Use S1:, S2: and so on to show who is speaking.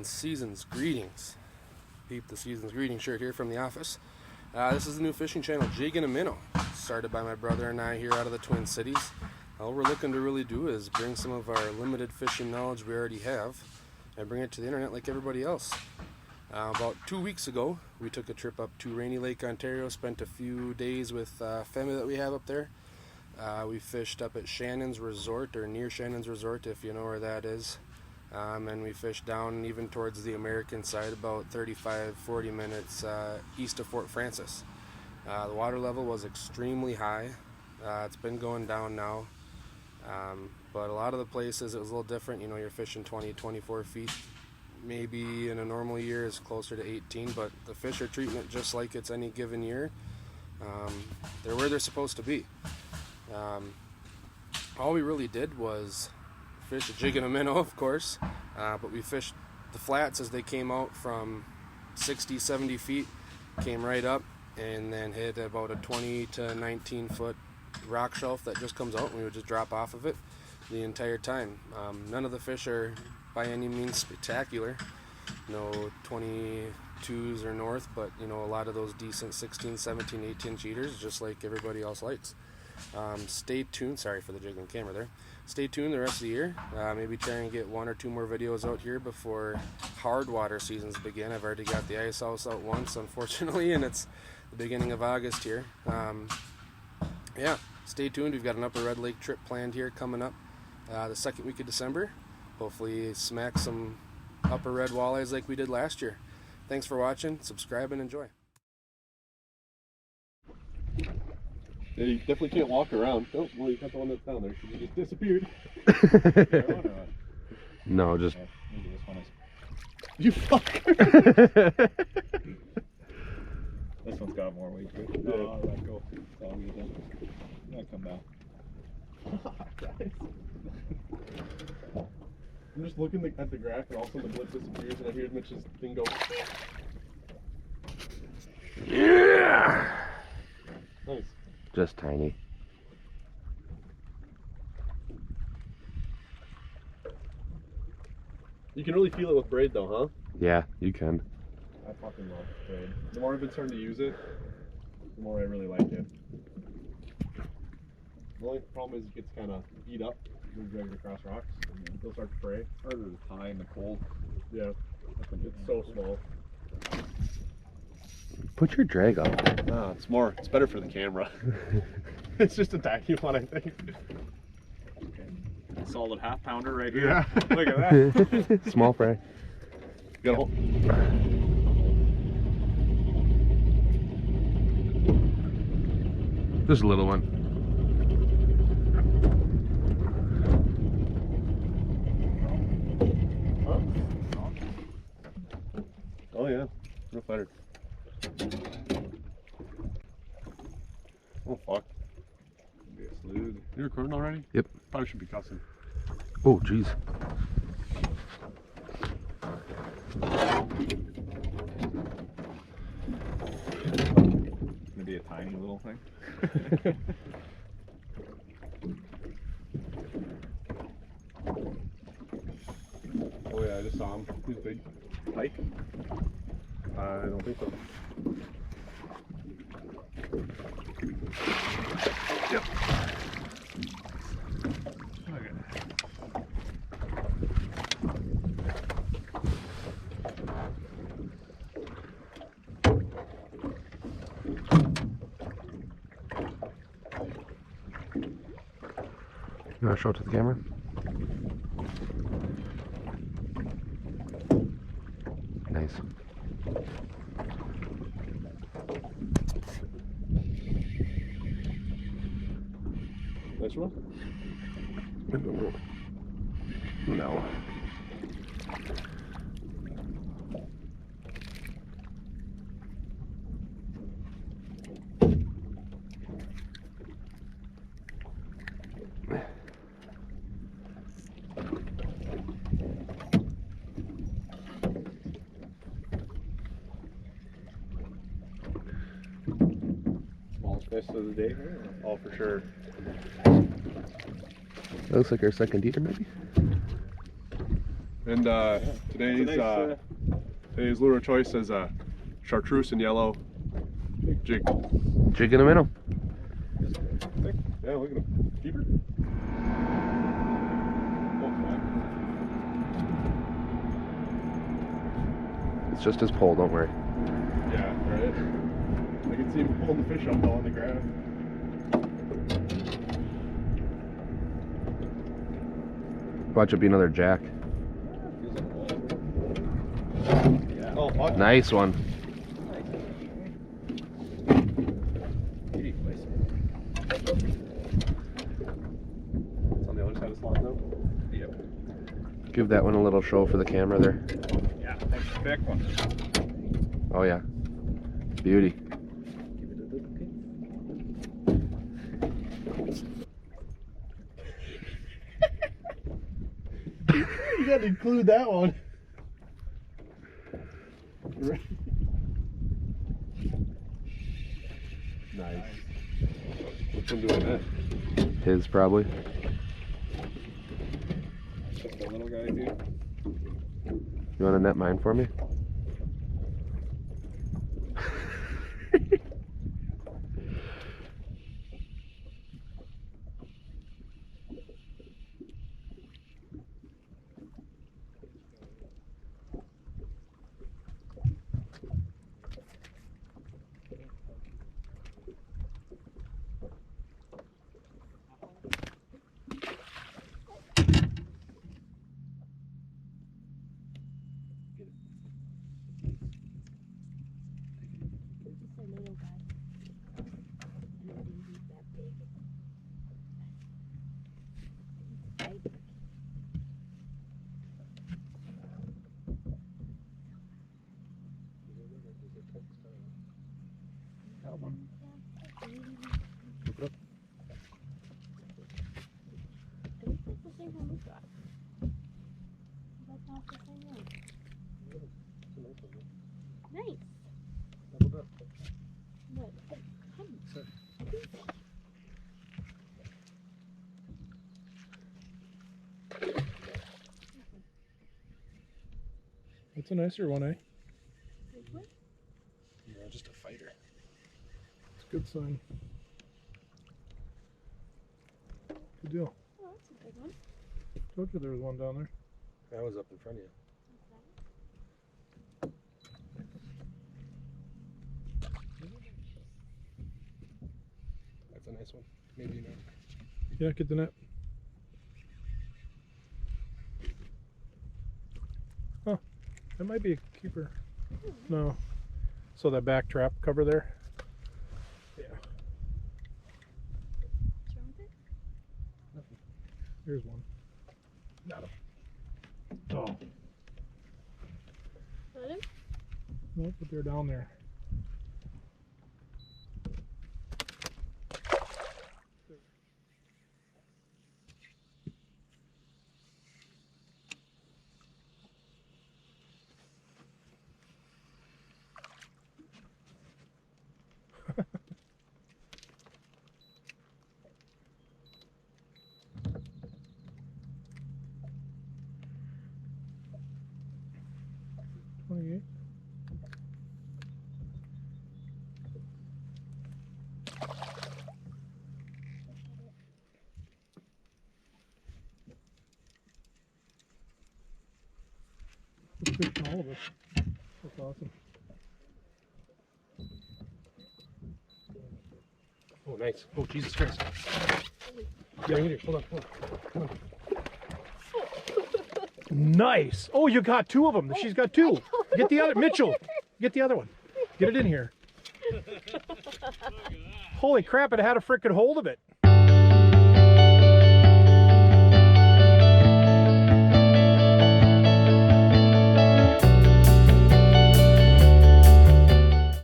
S1: and season's greetings. Peep the season's greeting shirt here from the office. This is the new fishing channel, Jig&AMinnow, started by my brother and I here out of the Twin Cities. All we're looking to really do is bring some of our limited fishing knowledge we already have and bring it to the internet like everybody else. About 2 weeks ago, we took a trip up to Rainy Lake, Ontario, spent a few days with family that we have up there. We fished up at Shannon's Resort, or near Shannon's Resort, if you know where that is. And we fished down even towards the American side, about 35-40 minutes east of Fort Francis. The water level was extremely high. It's been going down now, but a lot of the places it was a little different. You know, you're fishing 20-24 feet. Maybe in a normal year is closer to 18, but the fish are treating it just like it's any given year. They're where they're supposed to be. All we really did was fish a Jig&AMinnow, of course, but we fished the flats as they came out from 60-70 feet, came right up, and then hit about a 20 to 19 foot rock shelf that just comes out, and we would just drop off of it the entire time. None of the fish are by any means spectacular, no 22s or north, but you know, a lot of those decent 16, 17, 18 cheaters, just like everybody else likes. Stay tuned, sorry for the jiggling camera there. Stay tuned the rest of the year. Maybe try and get 1 or 2 more videos out here before hard water seasons begin. I've already got the ice house out once, unfortunately, and it's the beginning of August here. Yeah, stay tuned. We've got an Upper Red Lake trip planned here coming up the second week of December. Hopefully smack some Upper Red walleyes like we did last year. Thanks for watching. Subscribe and enjoy.
S2: Yeah, you definitely can't walk around. Oh, well, you got the one that's down there because you just disappeared.
S3: No, just...
S2: Maybe this one is... You fucker!
S4: This one's got more weight to it.
S2: Yeah.
S4: Oh, let go. I'll get it. Yeah, come down.
S2: Guys. I'm just looking at the graph and all of a sudden the blip disappears and I hear Mitch's thing go...
S3: Yeah!
S2: Nice.
S3: Just tiny.
S2: You can really feel it with braid though, huh?
S3: Yeah, you can.
S2: I fucking love braid. The more I've been starting to use it, the more I really like it. The only problem is it gets kind of beat up when you drag it across rocks. They'll start to fray.
S4: Harder to tie in the cold.
S2: Yeah, it's so small.
S3: Put your drag up.
S2: Ah, it's better for the camera. It's just a tiny one, I think.
S4: Okay. Solid half pounder right here.
S2: Yeah.
S4: Look at that.
S3: Small fry.
S2: You got a hole.
S3: Just a little one.
S2: Oh yeah, real fighter. Oh fuck.
S4: Be a slug.
S2: You recording already?
S3: Yep.
S2: Probably should be cussing.
S3: Oh, jeez.
S4: Maybe a tiny little thing.
S2: Oh yeah, I just saw him. He's big.
S4: Pike?
S2: I don't think so.
S4: Yep. Okay.
S3: You want to show it to the camera? Nice.
S2: Nice one?
S3: No.
S2: Smallest fish of the day? Oh, for sure.
S3: That looks like our second eater, maybe?
S2: And today's lure of choice is a chartreuse and yellow jig.
S3: Jig&AMinnow.
S2: Yeah, look at him. Keeper.
S3: It's just his pole, don't worry.
S2: Yeah, right. I can see him pulling the fish up though on the ground.
S3: Watch it be another jack.
S2: Oh, fuck.
S3: Nice one.
S2: It's on the other side of the slot now.
S4: Yep.
S3: Give that one a little show for the camera there.
S4: Yeah, thanks. Back one.
S3: Oh yeah. Beauty.
S2: You got to include that one. Nice. Which one doing that?
S3: His probably.
S4: Just a little guy, dude.
S3: You want to net mine for me?
S5: Just a little guy. And I didn't eat that big. Right.
S4: That one.
S5: I think that's the same one we got. That's not the same one. Nice. What? Come.
S6: That's a nicer one, eh?
S5: Which one?
S2: Yeah, just a fighter.
S6: It's a good sign. Good deal.
S5: Oh, that's a good one.
S6: Told you there was one down there.
S2: That was up in front of you. That's a nice one. Maybe not.
S6: Yeah, get the net. Huh. That might be a keeper. No. So that back trap cover there? Yeah.
S5: What's wrong with it?
S6: Here's one.
S2: Got him.
S6: Oh.
S5: Got him?
S6: Nope, but they're down there. It's good for all of us. That's awesome.
S2: Oh, nice. Oh, Jesus Christ. Yeah, here. Hold on. Come on.
S6: Nice. Oh, you got two of them. She's got two. Get the other, Mitchell. Get the other one. Get it in here. Holy crap! It had a frickin' hold of it.